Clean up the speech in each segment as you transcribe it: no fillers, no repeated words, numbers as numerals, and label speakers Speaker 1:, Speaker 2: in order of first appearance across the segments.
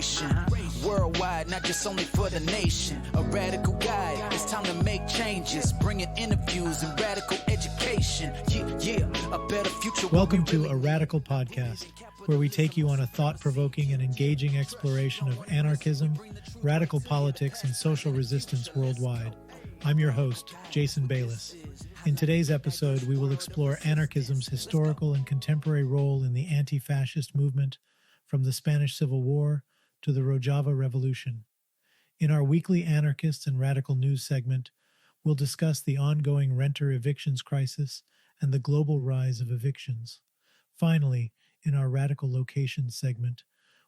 Speaker 1: inspiration. Worldwide, not just only for the nation. A radical guide, it's time to make changes. Bringing interviews and radical education. Yeah, a better future.
Speaker 2: Welcome to A Radical Podcast, where we take you on a thought-provoking and engaging exploration of anarchism, radical politics, and social resistance worldwide. I'm your host, Jason Bayless. In today's episode, we will explore anarchism's historical and contemporary role in the anti-fascist movement from the Spanish Civil War to the Rojava Revolution. In our weekly Anarchist and Radical News segment, we'll discuss the ongoing renter evictions crisis and the global rise of evictions. Finally, in our Radical Locations segment,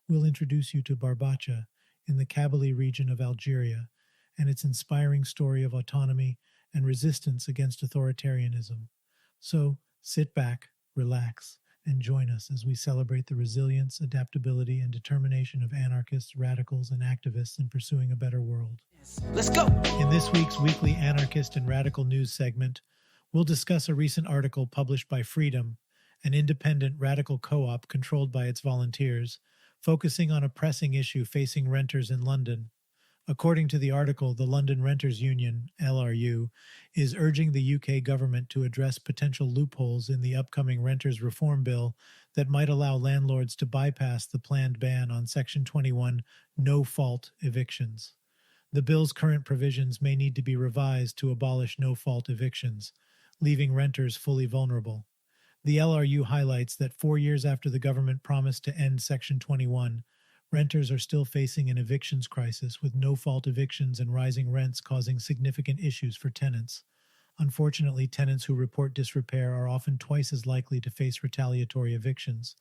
Speaker 2: we'll introduce you to Barbacha in the Kabylie region of Algeria and its inspiring story of autonomy and resistance against authoritarianism. So, sit back, relax, and join us as we celebrate the resilience, adaptability, and determination of anarchists, radicals, and activists in pursuing a better world.
Speaker 1: Let's go!
Speaker 2: In this week's weekly Anarchist and Radical News segment, we'll discuss a recent article published by Freedom, an independent radical co-op controlled by its volunteers, focusing on a pressing issue facing renters in London. According to the article, the London Renters Union, LRU, is urging the UK government to address potential loopholes in the upcoming Renters Reform Bill that might allow landlords to bypass the planned ban on Section 21 no-fault evictions. The bill's current provisions may need to be revised to abolish no-fault evictions, leaving renters fully vulnerable. The LRU highlights that 4 years after the government promised to end Section 21, renters are still facing an evictions crisis, with no-fault evictions and rising rents causing significant issues for tenants. Unfortunately, tenants who report disrepair are often twice as likely to face retaliatory evictions.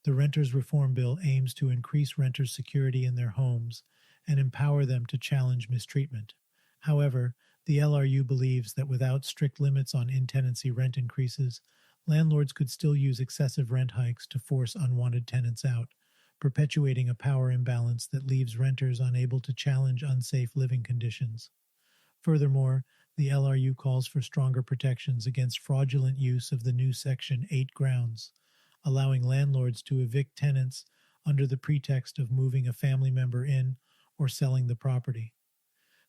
Speaker 2: The Renters Reform Bill aims to increase renters' security in their homes and empower them to challenge mistreatment. However, the LRU believes that without strict limits on in-tenancy rent increases, landlords could still use excessive rent hikes to force unwanted tenants out, perpetuating a power imbalance that leaves renters unable to challenge unsafe living conditions. Furthermore, the LRU calls for stronger protections against fraudulent use of the new Section 8 grounds, allowing landlords to evict tenants under the pretext of moving a family member in or selling the property.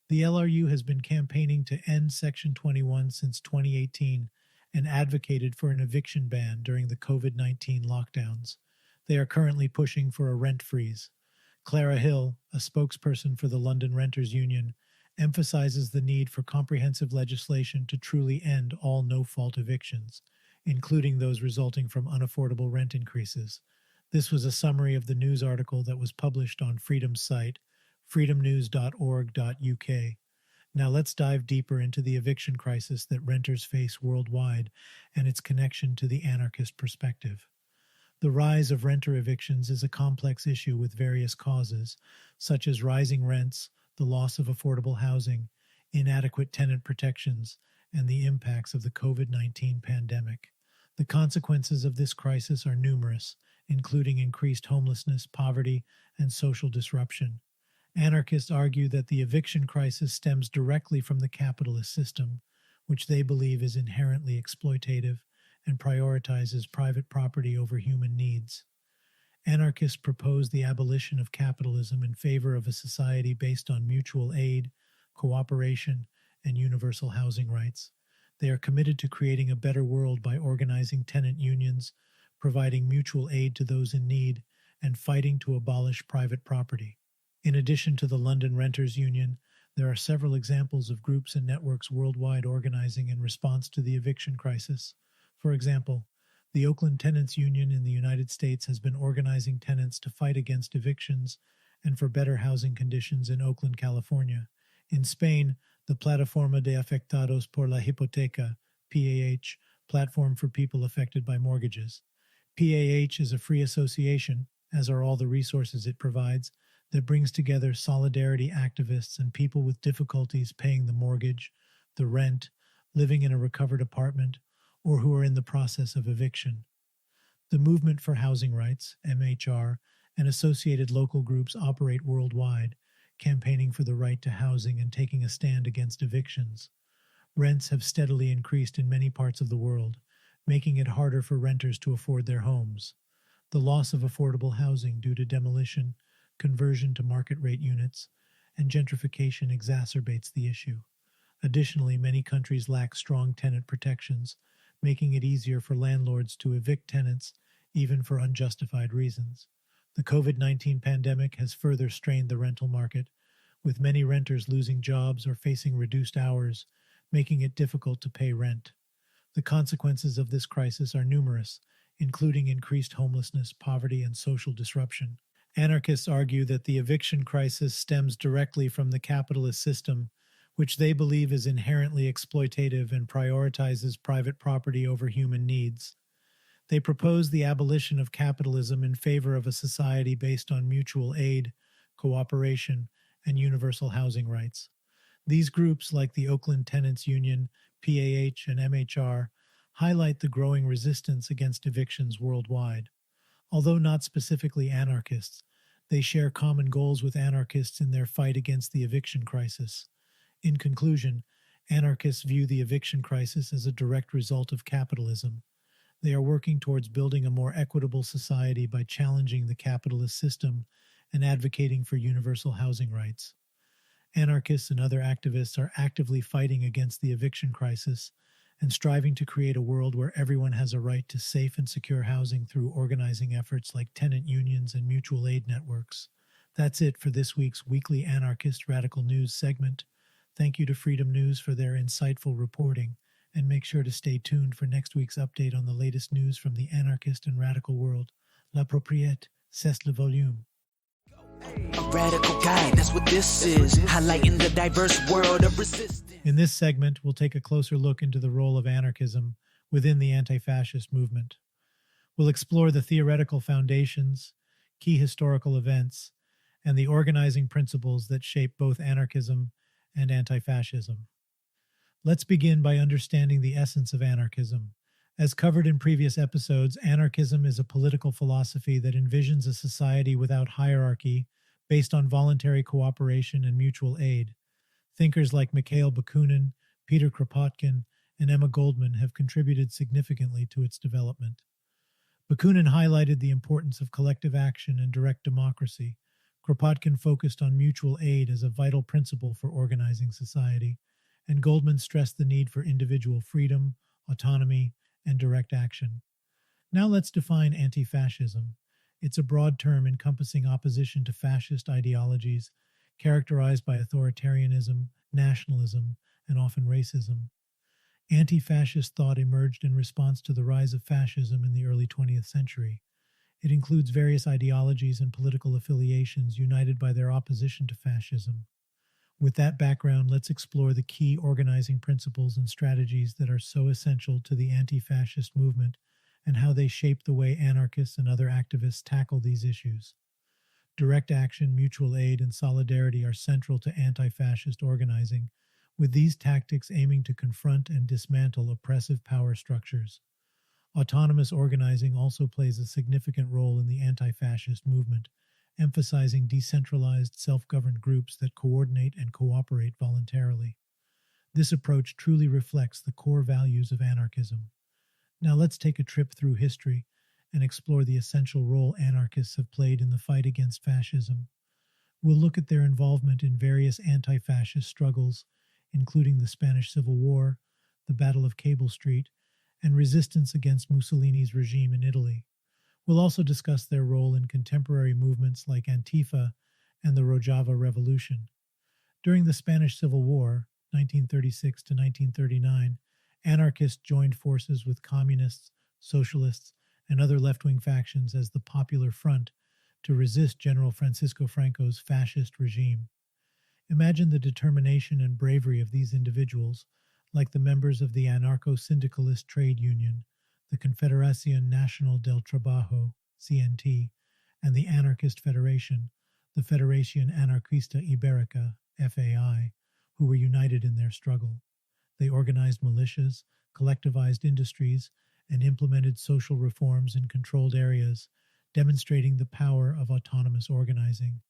Speaker 2: The LRU has been campaigning to end Section 21 since 2018 and advocated for an eviction ban during the COVID-19 lockdowns. They are currently pushing for a rent freeze. Clara Hill, a spokesperson for the London Renters Union, emphasizes the need for comprehensive legislation to truly end all no-fault evictions, including those resulting from unaffordable rent increases. This was a summary of the news article that was published on Freedom's site, freedomnews.org.uk. Now let's dive deeper into the eviction crisis that renters face worldwide and its connection to the anarchist perspective. The rise of renter evictions is a complex issue with various causes, such as rising rents, the loss of affordable housing, inadequate tenant protections, and the impacts of the COVID-19 pandemic. The consequences of this crisis are numerous, including increased homelessness, poverty, and social disruption. Anarchists argue that the eviction crisis stems directly from the capitalist system, which they believe is inherently exploitative and prioritizes private property over human needs. Anarchists propose the abolition of capitalism in favor of a society based on mutual aid, cooperation, and universal housing rights. They are committed to creating a better world by organizing tenant unions, providing mutual aid to those in need, and fighting to abolish private property. In addition to the London Renters Union, there are several examples of groups and networks worldwide organizing in response to the eviction crisis. For example, the Oakland Tenants Union in the United States has been organizing tenants to fight against evictions and for better housing conditions in Oakland, California. In Spain, the Plataforma de Afectados por la Hipoteca, PAH, Platform for People Affected by Mortgages. PAH is a free association, as are all the resources it provides, that brings together solidarity activists and people with difficulties paying the mortgage, the rent, living in a recovered apartment, or who are in the process of eviction. The Movement for Housing Rights, MHR, and associated local groups operate worldwide, campaigning for the right to housing and taking a stand against evictions. Rents have steadily increased in many parts of the world, making it harder for renters to afford their homes. The loss of affordable housing due to demolition, conversion to market rate units, and gentrification exacerbates the issue. Additionally, many countries lack strong tenant protections, making it easier for landlords to evict tenants, even for unjustified reasons. The COVID-19 pandemic has further strained the rental market, with many renters losing jobs or facing reduced hours, making it difficult to pay rent. The consequences of this crisis are numerous, including increased homelessness, poverty, and social disruption. Anarchists argue that the eviction crisis stems directly from the capitalist system, which they believe is inherently exploitative and prioritizes private property over human needs. They propose the abolition of capitalism in favor of a society based on mutual aid, cooperation, and universal housing rights. These groups, like the Oakland Tenants Union, PAH, and MHR, highlight the growing resistance against evictions worldwide. Although not specifically anarchists, they share common goals with anarchists in their fight against the eviction crisis. In conclusion, anarchists view the eviction crisis as a direct result of capitalism. They are working towards building a more equitable society by challenging the capitalist system and advocating for universal housing rights. Anarchists and other activists are actively fighting against the eviction crisis and striving to create a world where everyone has a right to safe and secure housing through organizing efforts like tenant unions and mutual aid networks. That's it for this week's weekly Anarchist Radical News segment. Thank you to Freedom News for their insightful reporting, and make sure to stay tuned for next week's update on the latest news from the anarchist and radical world. La propriété, c'est le volume.
Speaker 1: A radical guide, that's what this is, highlighting the diverse world of resistance.
Speaker 2: In this segment, we'll take a closer look into the role of anarchism within the anti-fascist movement. We'll explore the theoretical foundations, key historical events, and the organizing principles that shape both anarchism and anti-fascism. Let's begin by understanding the essence of anarchism. As covered in previous episodes, anarchism is a political philosophy that envisions a society without hierarchy, based on voluntary cooperation and mutual aid. Thinkers like Mikhail Bakunin, Peter Kropotkin, and Emma Goldman have contributed significantly to its development. Bakunin highlighted the importance of collective action and direct democracy. Kropotkin focused on mutual aid as a vital principle for organizing society, and Goldman stressed the need for individual freedom, autonomy, and direct action. Now let's define anti-fascism. It's a broad term encompassing opposition to fascist ideologies characterized by authoritarianism, nationalism, and often racism. Anti-fascist thought emerged in response to the rise of fascism in the early 20th century. It includes various ideologies and political affiliations united by their opposition to fascism. With that background, let's explore the key organizing principles and strategies that are so essential to the anti-fascist movement and how they shape the way anarchists and other activists tackle these issues. Direct action, mutual aid, and solidarity are central to anti-fascist organizing, with these tactics aiming to confront and dismantle oppressive power structures. Autonomous organizing also plays a significant role in the anti-fascist movement, emphasizing decentralized, self-governed groups that coordinate and cooperate voluntarily. This approach truly reflects the core values of anarchism. Now let's take a trip through history and explore the essential role anarchists have played in the fight against fascism. We'll look at their involvement in various anti-fascist struggles, including the Spanish Civil War, the Battle of Cable Street, and resistance against Mussolini's regime in Italy. We'll also discuss their role in contemporary movements like Antifa and the Rojava Revolution. During the Spanish Civil War, 1936 to 1939, anarchists joined forces with communists, socialists, and other left-wing factions as the Popular Front to resist General Francisco Franco's fascist regime. Imagine the determination and bravery of these individuals, like the members of the anarcho-syndicalist trade union, the Confederación Nacional del Trabajo, CNT, and the Anarchist Federation, the Federación Anarquista Ibérica, FAI, who were united in their struggle. They organized militias, collectivized industries, and implemented social reforms in controlled areas, demonstrating the power of autonomous organizing.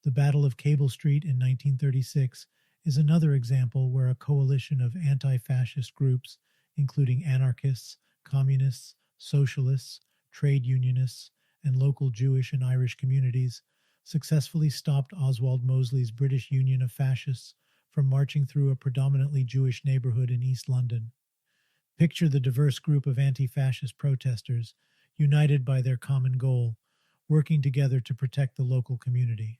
Speaker 2: The Battle of Cable Street in 1936 is another example where a coalition of anti-fascist groups, including anarchists, communists, socialists, trade unionists, and local Jewish and Irish communities, successfully stopped Oswald Mosley's British Union of Fascists from marching through a predominantly Jewish neighborhood in East London. Picture the diverse group of anti-fascist protesters, united by their common goal, working together to protect the local community.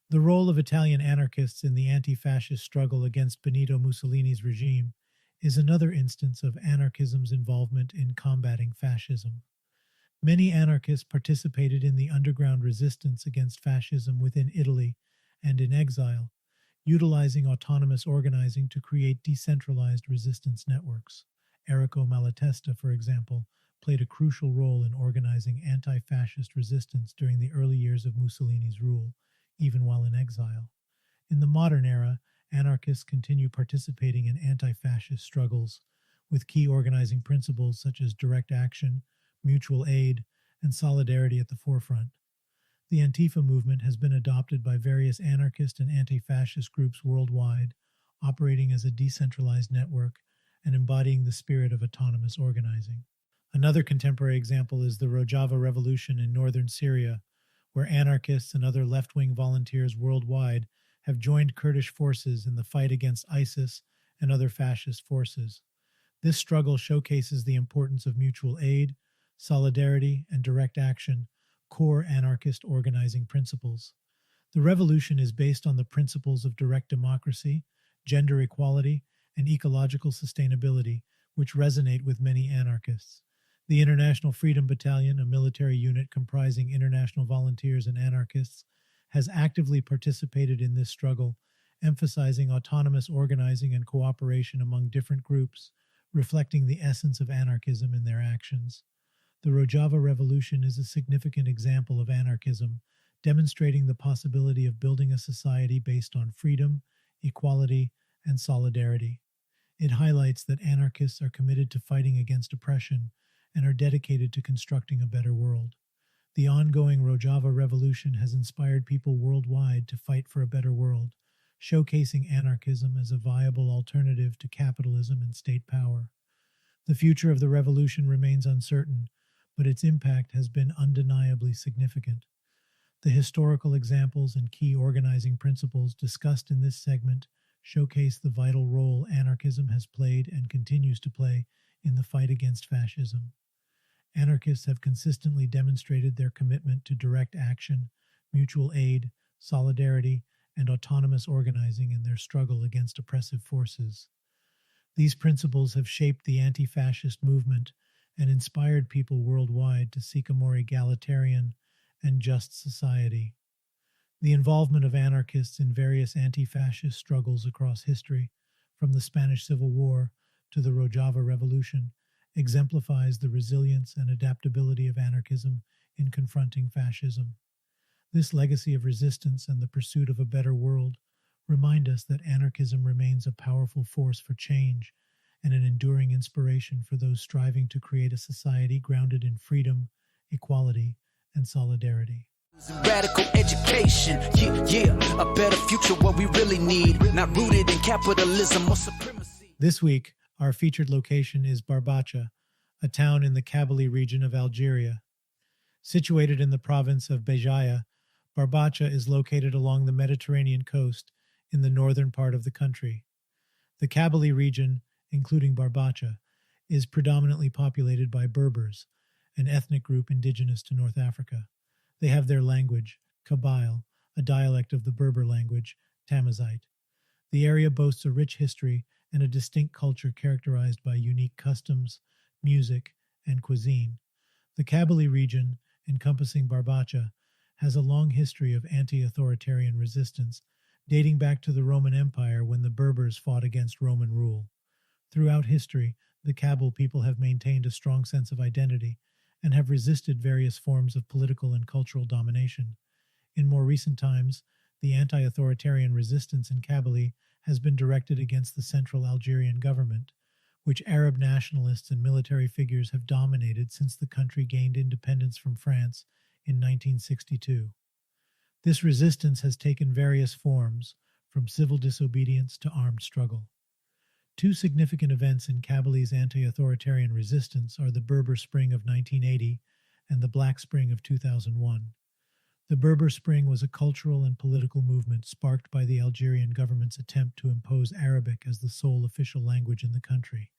Speaker 2: The role of Italian anarchists in the anti-fascist struggle against Benito Mussolini's regime is another instance of anarchism's involvement in combating fascism. Many anarchists participated in the underground resistance against fascism within Italy and in exile, utilizing autonomous organizing to create decentralized resistance networks. Errico Malatesta, for example, played a crucial role in organizing anti-fascist resistance during the early years of Mussolini's rule, even while in exile. In the modern era, anarchists continue participating in anti-fascist struggles, with key organizing principles such as direct action, mutual aid, and solidarity at the forefront. The Antifa movement has been adopted by various anarchist and anti-fascist groups worldwide, operating as a decentralized network and embodying the spirit of autonomous organizing. Another contemporary example is the Rojava revolution in northern Syria, where anarchists and other left-wing volunteers worldwide have joined Kurdish forces in the fight against ISIS and other fascist forces. This struggle showcases the importance of mutual aid, solidarity, and direct action, core anarchist organizing principles. The revolution is based on the principles of direct democracy, gender equality, and ecological sustainability, which resonate with many anarchists. The International Freedom Battalion, a military unit comprising international volunteers and anarchists, has actively participated in this struggle, emphasizing autonomous organizing and cooperation among different groups, reflecting the essence of anarchism in their actions. The Rojava Revolution is a significant example of anarchism, demonstrating the possibility of building a society based on freedom, equality, and solidarity. It highlights that anarchists are committed to fighting against oppression and are dedicated to constructing a better world. The ongoing Rojava Revolution has inspired people worldwide to fight for a better world, showcasing anarchism as a viable alternative to capitalism and state power. The future of the revolution remains uncertain, but its impact has been undeniably significant. The historical examples and key organizing principles discussed in this segment showcase the vital role anarchism has played and continues to play in the fight against fascism. Anarchists have consistently demonstrated their commitment to direct action, mutual aid, solidarity, and autonomous organizing in their struggle against oppressive forces. These principles have shaped the anti-fascist movement and inspired people worldwide to seek a more egalitarian and just society. The involvement of anarchists in various anti-fascist struggles across history, from the Spanish Civil War to the Rojava Revolution, exemplifies the resilience and adaptability of anarchism in confronting fascism. This legacy of resistance and the pursuit of a better world remind us that anarchism remains a powerful force for change and an enduring inspiration for those striving to create a society grounded in freedom, equality, and solidarity.
Speaker 1: Radical education, yeah, a better future, what we really need, not rooted in capitalism or supremacy.
Speaker 2: This week, our featured location is Barbacha, a town in the Kabylie region of Algeria. Situated in the province of Béjaïa, Barbacha is located along the Mediterranean coast in the northern part of the country. The Kabylie region, including Barbacha, is predominantly populated by Berbers, an ethnic group indigenous to North Africa. They have their language, Kabyle, a dialect of the Berber language, Tamazight. The area boasts a rich history and a distinct culture characterized by unique customs, music, and cuisine. The Kabylie region, encompassing Barbacha, has a long history of anti-authoritarian resistance, dating back to the Roman Empire when the Berbers fought against Roman rule. Throughout history, the Kabyle people have maintained a strong sense of identity and have resisted various forms of political and cultural domination. In more recent times, the anti-authoritarian resistance in Kabylie has been directed against the central Algerian government, which Arab nationalists and military figures have dominated since the country gained independence from France in 1962. This resistance has taken various forms, from civil disobedience to armed struggle. Two significant events in Kabylie's anti-authoritarian resistance are the Berber Spring of 1980 and the Black Spring of 2001. The Berber Spring was a cultural and political movement sparked by the Algerian government's attempt to impose Arabic as the sole official language in the country.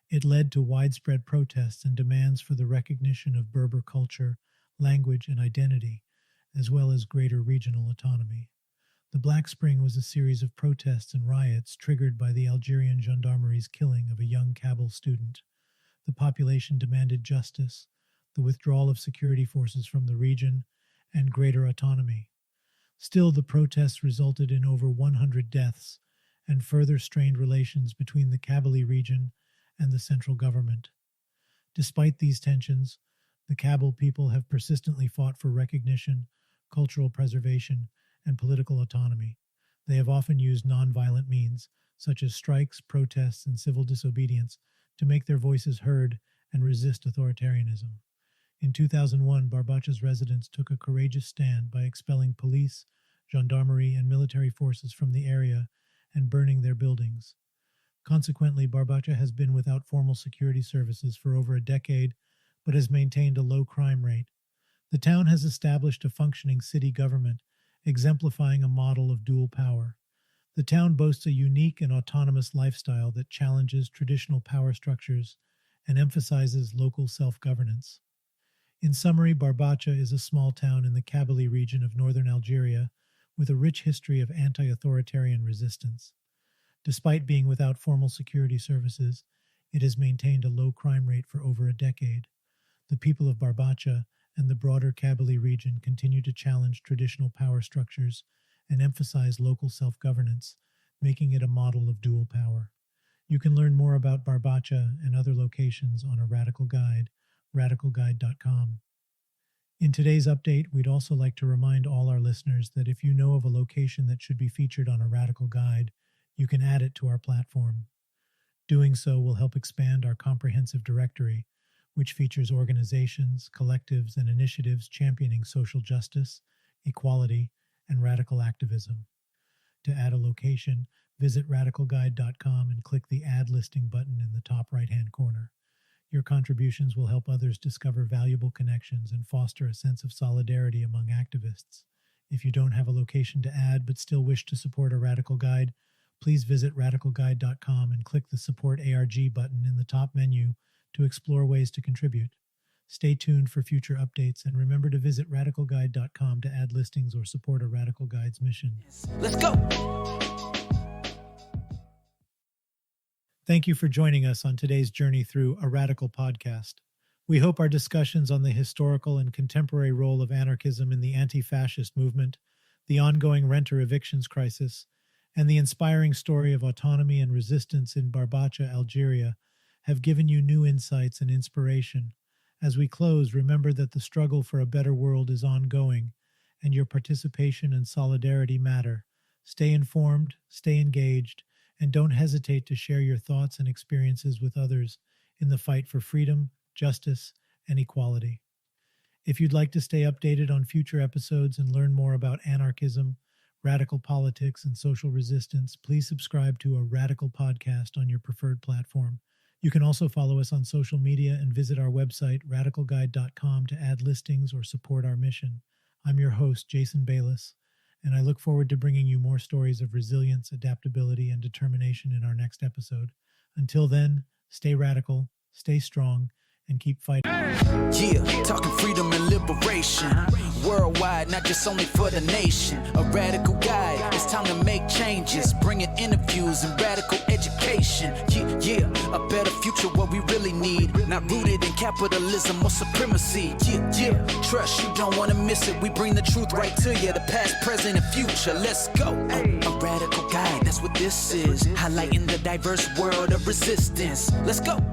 Speaker 2: It led to widespread protests and demands for the recognition of Berber culture, language, and identity, as well as greater regional autonomy. The Black Spring was a series of protests and riots triggered by the Algerian gendarmery's killing of a young Kabul student. The population demanded justice, the withdrawal of security forces from the region, and greater autonomy. Still, the protests resulted in over 100 deaths and further strained relations between the Kabylie region and the central government. Despite these tensions, the Kabul people have persistently fought for recognition, cultural preservation, and political autonomy. They have often used nonviolent means, such as strikes, protests, and civil disobedience, to make their voices heard and resist authoritarianism. In 2001, Barbacha's residents took a courageous stand by expelling police, gendarmerie, and military forces from the area and burning their buildings. Consequently, Barbacha has been without formal security services for over a decade, but has maintained a low crime rate. The town has established a functioning city government, exemplifying a model of dual power. The town boasts a unique and autonomous lifestyle that challenges traditional power structures and emphasizes local self-governance. In summary, Barbacha is a small town in the Kabylie region of northern Algeria with a rich history of anti-authoritarian resistance. Despite being without formal security services, it has maintained a low crime rate for over a decade. The people of Barbacha and the broader Kabylie region continue to challenge traditional power structures and emphasize local self-governance, making it a model of dual power. You can learn more about Barbacha and other locations on a Radical Guide, radicalguide.com. In today's update, we'd also like to remind all our listeners that if you know of a location that should be featured on a Radical Guide, you can add it to our platform. Doing so will help expand our comprehensive directory, which features organizations, collectives, and initiatives championing social justice, equality, and radical activism. To add a location, visit radicalguide.com and click the Add Listing button in the top right-hand corner. Your contributions will help others discover valuable connections and foster a sense of solidarity among activists. If you don't have a location to add but still wish to support a Radical Guide, please visit radicalguide.com and click the Support ARG button in the top menu to explore ways to contribute. Stay tuned for future updates and remember to visit radicalguide.com to add listings or support a Radical Guide's mission.
Speaker 1: Let's go!
Speaker 2: Thank you for joining us on today's journey through A Radical Podcast. We hope our discussions on the historical and contemporary role of anarchism in the anti-fascist movement, the ongoing renter evictions crisis, and the inspiring story of autonomy and resistance in Barbacha, Algeria, have given you new insights and inspiration. As we close, remember that the struggle for a better world is ongoing, and your participation and solidarity matter. Stay informed, stay engaged, and don't hesitate to share your thoughts and experiences with others in the fight for freedom, justice, and equality. If you'd like to stay updated on future episodes and learn more about anarchism, radical politics, and social resistance, please subscribe to A Radical Podcast on your preferred platform. You can also follow us on social media and visit our website, radicalguide.com, to add listings or support our mission. I'm your host, Jason Bayless, and I look forward to bringing you more stories of resilience, adaptability, and determination in our next episode. Until then, stay radical, stay strong, and keep fighting.
Speaker 1: Yeah, talking freedom and liberation. Worldwide, not just only for the nation. A radical guide, it's time to make changes. Bringing interviews and radical education. Yeah, a better future, what we really need. Not rooted in capitalism or supremacy. Yeah, trust, you don't want to miss it. We bring the truth right to you, the past, present, and future. Let's go. A radical guide, that's what this is. Highlighting the diverse world of resistance. Let's go.